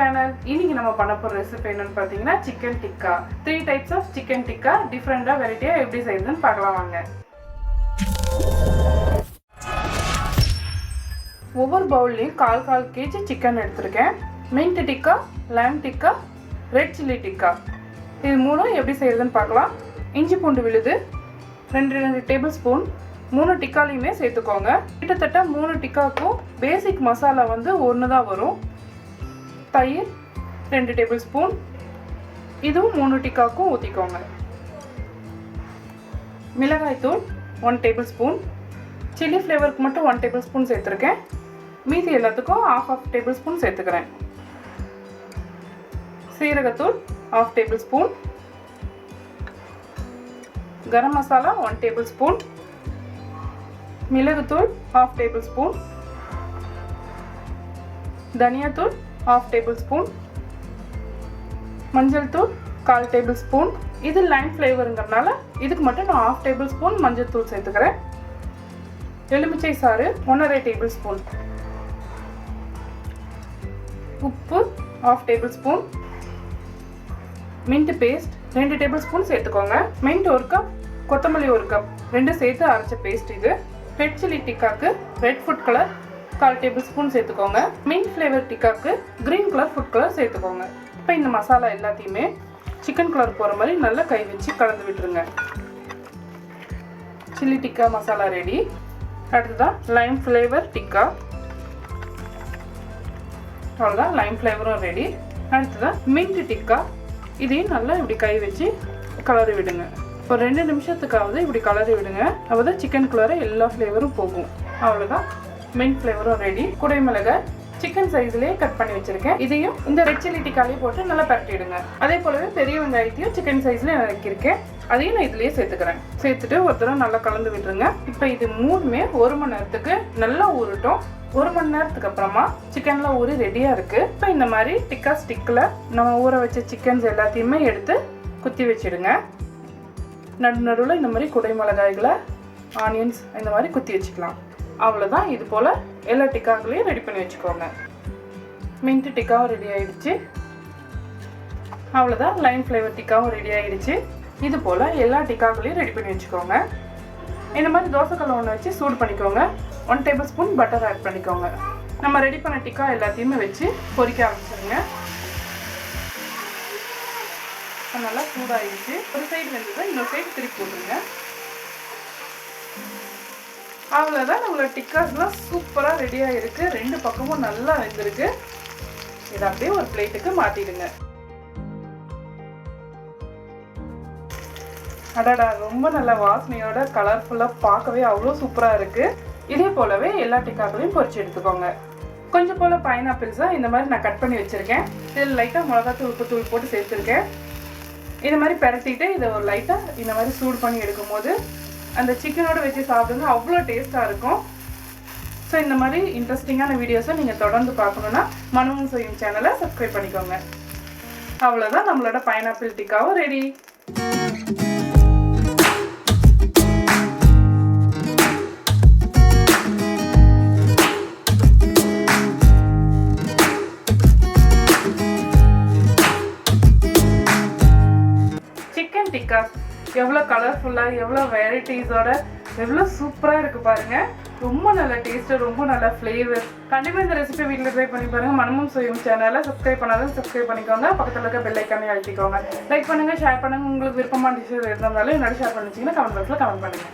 channel. இன்னைக்கு நம்ம பண்ண போற ரெசிபி என்னன்னு பாத்தீங்கன்னா chicken tikka. 3 types of chicken tikka different variety எப்படி செய்யறதுன்னு பார்க்கலாம் வாங்க. ஒவ்வொரு பவுல்லையும் கால் kg chicken எடுத்துர்க்கேன். mint tikka, lamb tikka, red chili tikka. இது மூணும் எப்படி செய்யறதுன்னு பார்க்கலாம். இஞ்சி பூண்டு விழுது 2 டேபிள்ஸ்பூன் 3 டிக்காலையுமே சேர்த்துக்கோங்க. கிட்டத்தட்ட 3 டிக்காக்கும் பேசிக் மசாலா வந்து ஒன்று தான் வரும். தயிர் 2 டேபிள்ஸ்பூன், இதுவும் 3 டிக்காக்கும் ஊற்றிக்கோங்க. மிளகாய் தூள் 1 டேபிள்ஸ்பூன், சில்லி ஃப்ளேவருக்கு மட்டும் 1 டேபிள்ஸ்பூன் சேர்த்துருக்கேன். மீதி எல்லாத்துக்கும் ½ டேபிள்ஸ்பூன் சேர்த்துக்கிறேன். சீரகத்தூள் ½ டேபிள்ஸ்பூன், கரம் மசாலா 1 டேபிள்ஸ்பூன், மிளகுத்தூள் ½ டேபிள்ஸ்பூன், தனியாத்தூள் ½ டேபிள்ஸ்பூன், மஞ்சள் தூள் 1/4 டேபிள்ஸ்பூன். இது லைம் ஃப்ளேவருங்கிறதுனால இதுக்கு மட்டும் நான் ½ டேபிள்ஸ்பூன் மஞ்சள் தூள் சேர்த்துக்கிறேன். எலுமிச்சை சாறு 1/2 டேபிள்ஸ்பூன், உப்பு ½ டேபிள்ஸ்பூன், மின்ட் பேஸ்ட் 2 டேபிள்ஸ்பூன் சேர்த்துக்கோங்க. மின்ட் 1 கப், கொத்தமல்லி 1 கப், ரெண்டும் சேர்த்து அரைச்ச பேஸ்ட் இது. ரெட் சில்லி டிக்காக்கு ரெட் ஃபுட் கலர் 1/4 டேபிள்ஸ்பூன் சேர்த்துக்கோங்க. மின்ட் ஃப்ளேவர் டிக்காக்கு கிரீன் கலர் ஃபுட் கலர் சேர்த்துக்கோங்க. இப்போ இந்த மசாலா எல்லாத்தையுமே சிக்கன் கலர் போகிற மாதிரி நல்லா கை வச்சு கலந்து விட்டுருங்க. Chilli tikka masala ready. அடுத்ததான் லைம் ஃப்ளேவர் டிக்கா. அவ்வளோதான், லைம் ஃப்ளேவரும் ரெடி. அடுத்ததான் மின்ட் டிக்கா. இதையும் நல்லா இப்படி கை வச்சு கலரி விடுங்க. ஒரு 2 நிமிஷத்துக்காவது இப்படி கலரி விடுங்க. அப்போதான் சிக்கனுக்குள்ளார எல்லா ஃப்ளேவரும் போகும். அவ்வளோதான், மின்ட் ஃப்ளேவரும் ரெடி. குடைமிளகாய் சிக்கன் சைஸ்லேயே கட் பண்ணி வச்சுருக்கேன். இதையும் இந்த ரெட் சில்லி டிக்காலே போட்டு நல்லா பரட்டிடுங்க. அதே போலவே பெரிய வெங்காயத்தையும் சிக்கன் சைஸ்லேயே நறுக்கியிருக்கேன். அதையும் நான் இதுலேயே சேர்த்துக்கிறேன். சேர்த்துட்டு ஒரு தடவை நல்லா கலந்து விட்டுருங்க. இப்போ இது மூணுமே 1 மணி நேரத்துக்கு நல்லா ஊறட்டும். 1 மணி நேரத்துக்கு அப்புறமா சிக்கன்லாம் ஊறி ரெடியாக இருக்குது. இப்போ இந்த மாதிரி டிக்கா ஸ்டிக்கில் நம்ம ஊற வச்ச சிக்கன்ஸ் எல்லாத்தையுமே எடுத்து குத்தி வச்சிடுங்க. நடுவில் இந்த மாதிரி குடை மிளகாய்களை, ஆனியன்ஸ் இந்த மாதிரி குத்தி வச்சுக்கலாம். அவ்வளோதான், இது போல் எல்லா டிக்காக்களையும் ரெடி பண்ணி வச்சுக்கோங்க. மின்ட் டிக்காவும் ரெடி ஆகிடுச்சு. அவ்வளோதான், லைம் ஃப்ளேவர் டிக்காவும் ரெடி ஆகிடுச்சு. இது போல் எல்லா டிக்காக்களையும் ரெடி பண்ணி வச்சுக்கோங்க. இந்த மாதிரி தோசைக்கல்லை ஒன்று வச்சு சூடு பண்ணிக்கோங்க. 1 டேபிள்ஸ்பூன் பட்டர் ஆட் பண்ணிக்கோங்க. நம்ம ரெடி பண்ண டிக்கா எல்லாத்தையுமே வச்சு பொரிக்க ஆரம்பிச்சிருங்க. நல்லா சூடாகிடுச்சு. ஒரு சைடு வெந்தது, இன்னொரு சைடு திருப்பி போட்டுருங்க. அவ்வளோதான், நம்மளோட டிக்காஸ்லாம் சூப்பராக ரெடியாக இருக்குது. 2 பக்கமும் நல்லா வெந்திருக்கு. இதை அப்படியே ஒரு பிளேட்டுக்கு மாற்றிடுங்க. அடடா, ரொம்ப நல்ல வாசனையோட கலர்ஃபுல்லாக பார்க்கவே அவ்வளோ சூப்பராக இருக்குது. இதே போலவே எல்லா டிக்காக்களையும் பொரிச்சு எடுத்துக்கோங்க. கொஞ்சம் போல் பைனாப்பிள்ஸாக இந்த மாதிரி நான் கட் பண்ணி வச்சுருக்கேன். இதில் லைட்டாக மிளகாத்தூள், உப்புத்தூள் போட்டு சேர்த்துருக்கேன். இந்த மாதிரி பரட்டிட்டு இதை ஒரு லைட்டாக இந்த மாதிரி சூடு பண்ணி எடுக்கும் போது அந்த சிக்கனோடு வச்சு சாப்பிடுங்க, அவ்வளோ டேஸ்ட்டாக இருக்கும். ஸோ இந்த மாதிரி இன்ட்ரெஸ்டிங்கான வீடியோஸை நீங்கள் தொடர்ந்து பார்க்கணுன்னா மனமும் செய்யும் சேனலை சப்ஸ்கிரைப் பண்ணிக்கோங்க. அவ்வளோதான், நம்மளோட பைனாப்பிள் டிக்காவும் ரெடி. டிக்கா எவ்வளோ கலர்ஃபுல்லாக, எவ்வளோ வெரைட்டிஸோட, எவ்வளோ சூப்பராக இருக்குது பாருங்கள். ரொம்ப நல்ல டேஸ்ட்டு, ரொம்ப நல்ல ஃப்ளேவர். கண்டிப்பாக இந்த ரெசிபி வீட்டில் ட்ரை பண்ணி பாருங்கள். மனமும் செய்யும் சேனலை சப்ஸ்கிரைப் பண்ணாலும் சப்ஸ்கிரைப் பண்ணிக்கோங்க. பக்கத்தில் இருக்க பெல் ஐக்கானே அழுத்திக்கோங்க. லைக் பண்ணுங்கள், ஷேர் பண்ணுங்கள். உங்களுக்கு விருப்பமான டிஷ்ஷஸ் இருந்தாலும் என்னோட ஷேர் பண்ணிச்சிங்கன்னா கமெண்ட் பாக்ஸில் கமெண்ட் பண்ணுங்கள்.